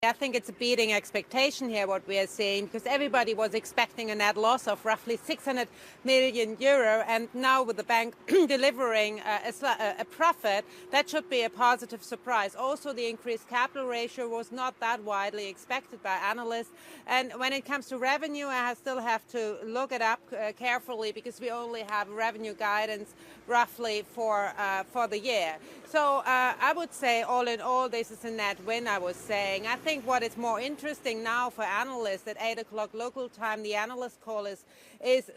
I think it's a beating expectation here, what we are seeing, because everybody was expecting a net loss of roughly 600 million euro, and now with the bank delivering a profit, that should be a positive surprise. Also, the increased capital ratio was not that widely expected by analysts. And when it comes to revenue, I still have to look it up carefully, because we only have revenue guidance roughly for the year. So I would say, all in all, this is a net win, I was saying. I think what is more interesting now for analysts, at 8 o'clock local time, the analyst call is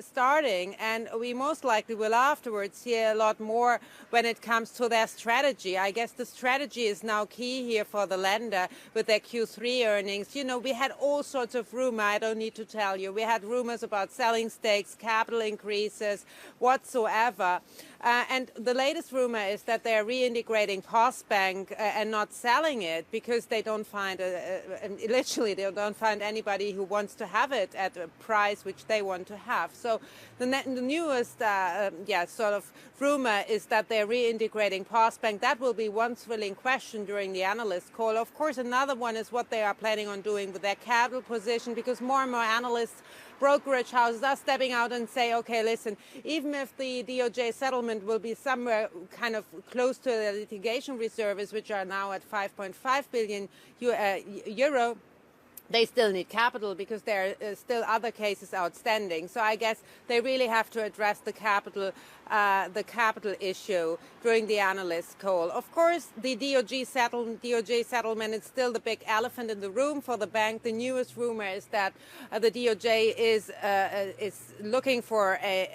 starting, and we most likely will afterwards hear a lot more when it comes to their strategy. I guess the strategy is now key here for the lender with their Q3 earnings. You know, we had all sorts of rumor, I don't need to tell you. We had rumors about selling stakes, capital increases, whatsoever. And the latest rumor is that they're reintegrating Postbank and not selling it because they don't find, literally, they don't find anybody who wants to have it at a price which they want to have. So the newest, sort of rumor is that they're reintegrating Postbank. That will be one thrilling question during the analyst call. Of course, another one is what they are planning on doing with their capital position, because more and more analysts, brokerage houses are stepping out and say, okay, listen, even if the DOJ settlement will be somewhere kind of close to the litigation reserves, which are now at 5.5 billion euro, they still need capital because there are still other cases outstanding. So I guess they really have to address the capital issue during the analyst call. Of course, the DOJ settlement is still the big elephant in the room for the bank. The newest rumor is that the DOJ is looking for a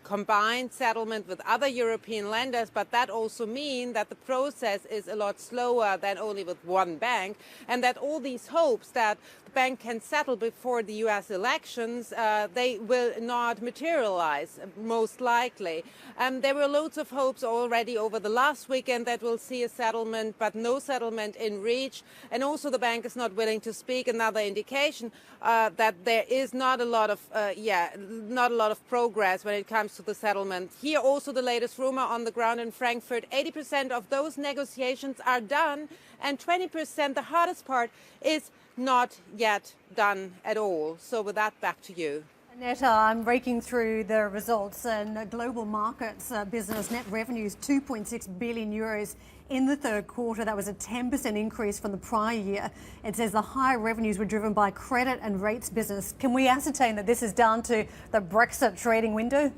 combined settlement with other European lenders, but that also means that the process is a lot slower than only with one bank, and that all these hopes that the bank can settle before the US elections, they will not materialize, most likely. There were loads of hopes already over the last weekend that we'll see a settlement, but no settlement in reach. And also the bank is not willing to speak. Another indication that there is not a lot of progress when it comes to the settlement. Here also the latest rumor on the ground in Frankfurt, 80% of those negotiations are done, and 20%, the hardest part, is not yet done at all. So with that, back to you. Netta, I'm raking through the results, and global markets business net revenues 2.6 billion euros in the third quarter. That was a 10% increase from the prior year. It says the higher revenues were driven by credit and rates business. Can we ascertain that this is down to the Brexit trading window?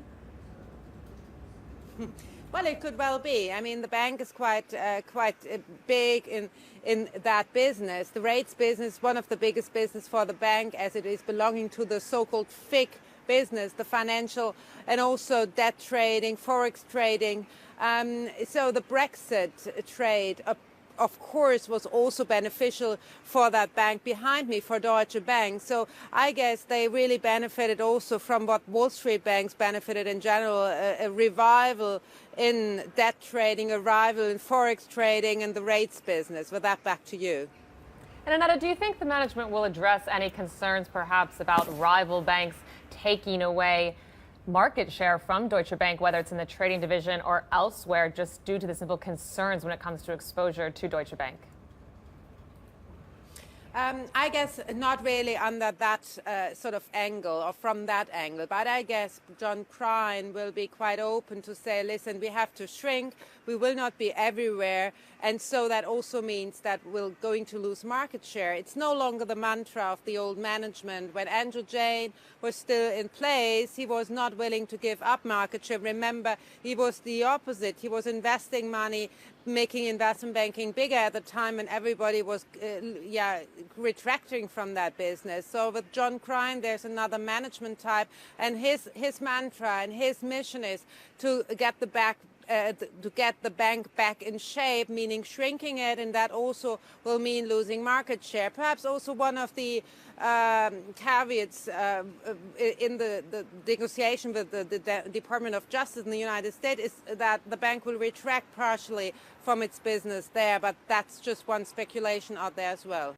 Well, it could well be. I mean, the bank is quite big in that business. The rates business, one of the biggest business for the bank, as it is belonging to the so-called FIC business, the financial and also debt trading, forex trading. So the Brexit trade, of course, was also beneficial for that bank behind me, for Deutsche Bank. So I guess they really benefited also from what Wall Street banks benefited in general, a revival in debt trading, a revival in forex trading and the rates business. With that, back to you. And Annetta, do you think the management will address any concerns perhaps about rival banks taking away market share from Deutsche Bank, whether it's in the trading division or elsewhere, just due to the simple concerns when it comes to exposure to Deutsche Bank? I guess not really under that sort of angle or from that angle, but I guess John Crine will be quite open to say, listen, we have to shrink, we will not be everywhere, and so that also means that we're going to lose market share. It's no longer the mantra of the old management. When Andrew Jain was still in place, he was not willing to give up market share. Remember, he was the opposite. He was investing money, making investment banking bigger at the time, and everybody was retracting from that business. So with John Crine, there's another management type, and his mantra and his mission is to get the bank back in shape, meaning shrinking it, and that also will mean losing market share. Perhaps also one of the caveats in the negotiation with the Department of Justice in the United States is that the bank will retract partially from its business there, but that's just one speculation out there as well.